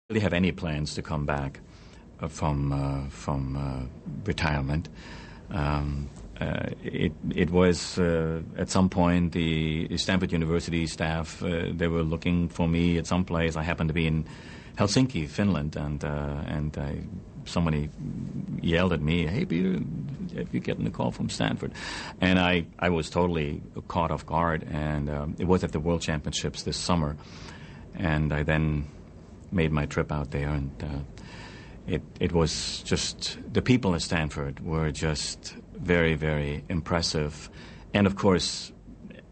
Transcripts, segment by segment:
Really have any plans to come back from retirement. It was at some point the Stanford University staff, they were looking for me at some place. I happened to be in Helsinki, Finland, and somebody yelled at me, "Hey, Peter, if you're getting a call from Stanford." And I was totally caught off guard, and it was at the World Championships this summer. And I then made my trip out there, and it was just, the people at Stanford were just very, very impressive. And of course,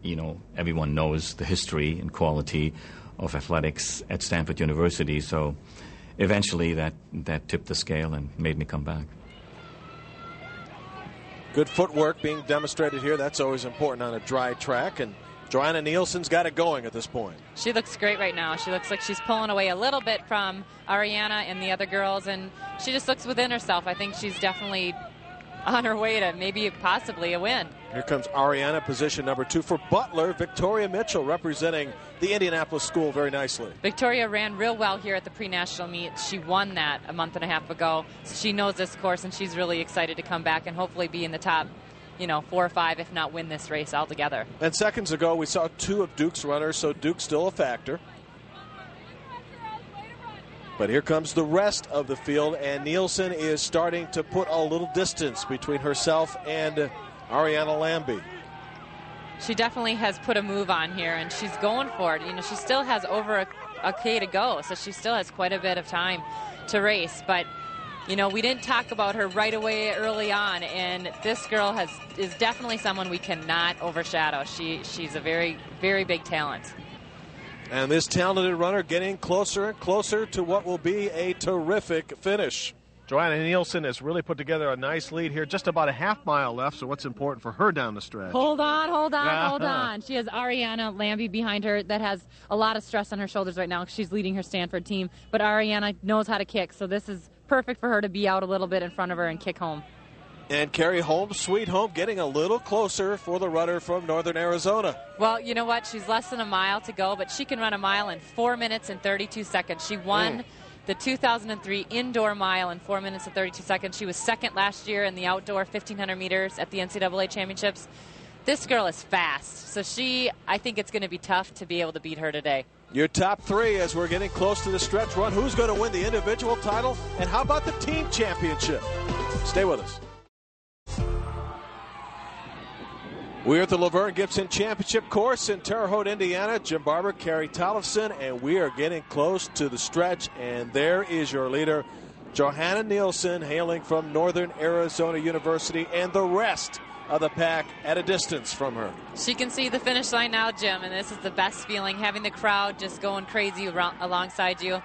you know, everyone knows the history and quality of athletics at Stanford University, so eventually that tipped the scale and made me come back. Good footwork being demonstrated here. That's always important on a dry track, and Johanna Nielsen's got it going at this point. She looks great right now. She looks like she's pulling away a little bit from Ariana and the other girls, and she just looks within herself. I think she's definitely on her way to maybe possibly a win. Here comes Ariana, position number 2 for Butler. Victoria Mitchell representing the Indianapolis school very nicely. Victoria ran real well here at the pre-national meet. She won that a month and a half ago. So she knows this course, and she's really excited to come back and hopefully be in the top, 4 or 5, if not win this race altogether. And seconds ago, we saw 2 of Duke's runners, so Duke's still a factor. But here comes the rest of the field, and Nielsen is starting to put a little distance between herself and Ariana Lambie. She definitely has put a move on here, and she's going for it. She still has over a K to go, so she still has quite a bit of time to race. But, we didn't talk about her right away early on, and this girl is definitely someone we cannot overshadow. She's a very, very big talent. And this talented runner getting closer and closer to what will be a terrific finish. Johanna Nielsen has really put together a nice lead here. Just about a half mile left, so what's important for her down the stretch? Hold on. She has Ariana Lambie behind her that has a lot of stress on her shoulders right now. She's leading her Stanford team, but Ariana knows how to kick, so this is perfect for her to be out a little bit in front of her and kick home. And Carrie home, sweet home, getting a little closer for the runner from Northern Arizona. Well, you know what? She's less than a mile to go, but she can run a mile in 4 minutes and 32 seconds. She won the 2003 indoor mile in 4 minutes and 32 seconds. She was second last year in the outdoor 1,500 meters at the NCAA championships. This girl is fast, so I think it's going to be tough to be able to beat her today. Your top 3 as we're getting close to the stretch run. Who's going to win the individual title? And how about the team championship? Stay with us. We're at the Laverne Gibson Championship course in Terre Haute, Indiana. Jim Barber, Carrie Tollefson, and we are getting close to the stretch. And there is your leader, Johanna Nielsen, hailing from Northern Arizona University, and the rest of the pack at a distance from her. She can see the finish line now, Jim, and this is the best feeling, having the crowd just going crazy alongside you.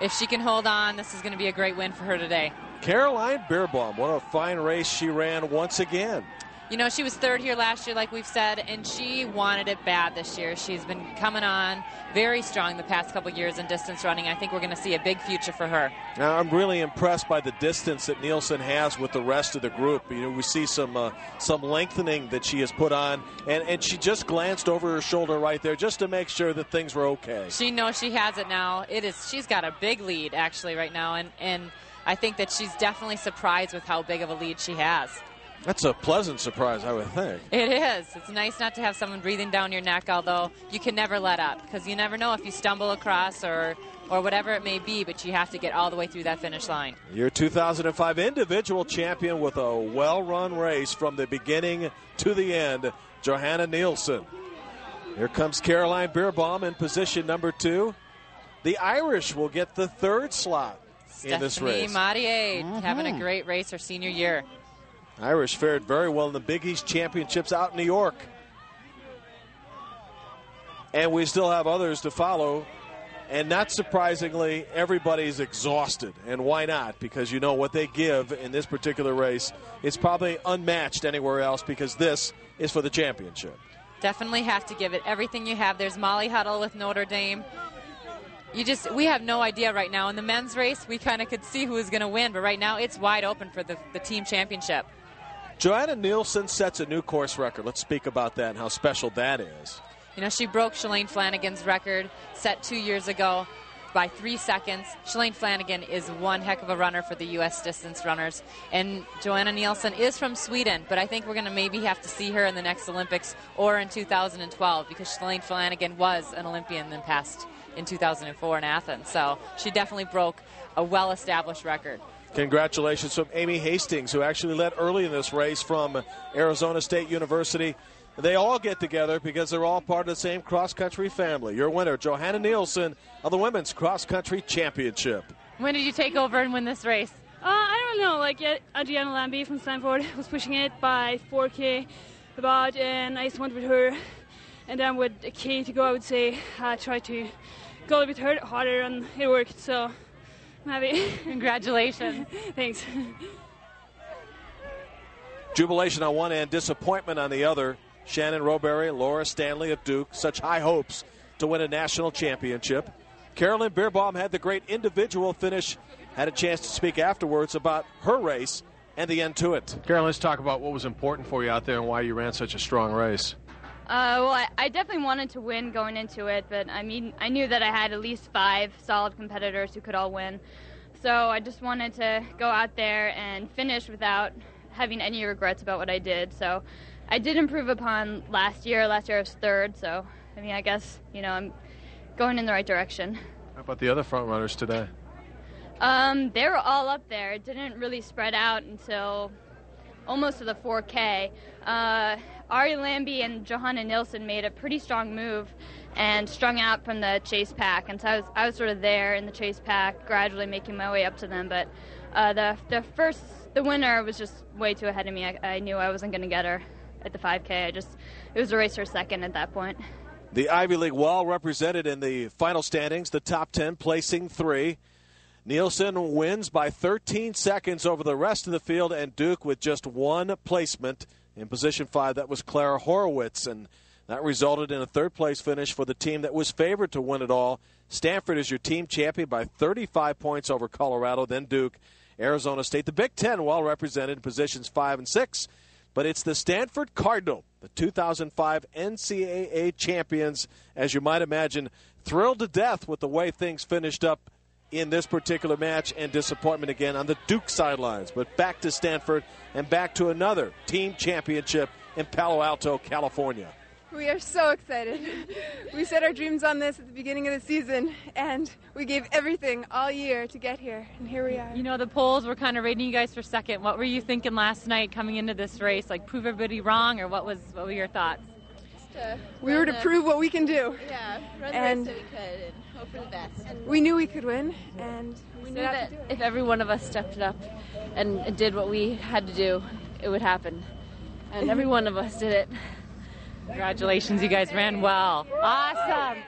If she can hold on, this is going to be a great win for her today. Caroline Beerbaum, what a fine race she ran once again. She was third here last year, like we've said, and she wanted it bad this year. She's been coming on very strong the past couple years in distance running. I think we're going to see a big future for her. Now, I'm really impressed by the distance that Nielsen has with the rest of the group. We see some lengthening that she has put on, and she just glanced over her shoulder right there just to make sure that things were okay. She knows she has it now. She's got a big lead, actually, right now, and I think that she's definitely surprised with how big of a lead she has. That's a pleasant surprise, I would think. It is. It's nice not to have someone breathing down your neck, although you can never let up, because you never know if you stumble across or whatever it may be, but you have to get all the way through that finish line. Your 2005 individual champion with a well-run race from the beginning to the end, Johanna Nielsen. Here comes Caroline Beerbaum in position number 2. The Irish will get the 3rd slot in this race. Stephanie Mattier having a great race her senior year. Irish fared very well in the Big East Championships out in New York. And we still have others to follow. And not surprisingly, everybody's exhausted. And why not? Because what they give in this particular race is probably unmatched anywhere else, because this is for the championship. Definitely have to give it everything you have. There's Molly Huddle with Notre Dame. We have no idea right now. In the men's race, we kind of could see who is going to win. But right now, it's wide open for the team championship. Johanna Nielsen sets a new course record. Let's speak about that and how special that is. She broke Shalane Flanagan's record set 2 years ago. by 3 seconds. Shalane Flanagan is one heck of a runner for the U.S. distance runners. And Johanna Nielsen is from Sweden, but I think we're going to maybe have to see her in the next Olympics or in 2012 because Shalane Flanagan was an Olympian in 2004 in Athens. So she definitely broke a well-established record. Congratulations from Amy Hastings, who actually led early in this race from Arizona State University. They all get together because they're all part of the same cross-country family. Your winner, Johanna Nielsen, of the Women's Cross Country Championship. When did you take over and win this race? I don't know. Adriana Lambie from Stanford was pushing it by 4K about, and I just went with her. And then with a K to go, I would say I tried to go a bit harder, and it worked. So I'm happy. Congratulations. Thanks. Jubilation on one end, disappointment on the other. Shannon Roberry, Laura Stanley of Duke, such high hopes to win a national championship. Carolyn Beerbaum had the great individual finish, had a chance to speak afterwards about her race and the end to it. Carolyn, let's talk about what was important for you out there and why you ran such a strong race. Well, I definitely wanted to win going into it, but I knew that I had at least 5 solid competitors who could all win. So I just wanted to go out there and finish without having any regrets about what I did. So I did improve upon last year. Last year I was 3rd, so I guess, I'm going in the right direction. How about the other front runners today? They were all up there. It didn't really spread out until almost to the 4K. Ari Lambie and Johanna Nielsen made a pretty strong move and strung out from the chase pack. And so I was sort of there in the chase pack, gradually making my way up to them. But the winner was just way too ahead of me. I knew I wasn't going to get her at the 5K. It was a race for second at that point. The Ivy League well represented in the final standings, the top 10 placing 3. Nielsen wins by 13 seconds over the rest of the field, and Duke with just 1 placement. In position 5, that was Clara Horowitz, and that resulted in a 3rd place finish for the team that was favored to win it all. Stanford is your team champion by 35 points over Colorado, then Duke, Arizona State. The Big Ten well represented in positions 5 and 6, but it's the Stanford Cardinal, the 2005 NCAA champions, as you might imagine, thrilled to death with the way things finished up in this particular match, and disappointment again on the Duke sidelines. But back to Stanford and back to another team championship in Palo Alto, California. We are so excited. We set our dreams on this at the beginning of the season, and we gave everything all year to get here, and here we are. The polls were kind of rating you guys for second. What were you thinking last night coming into this race? Like, prove everybody wrong, or what were your thoughts? We were to prove what we can do. Yeah, run the race so we could and hope for the best. We knew we could win, and we knew that if every one of us stepped it up and did what we had to do, it would happen. And every one of us did it. Congratulations, you guys ran well. Awesome.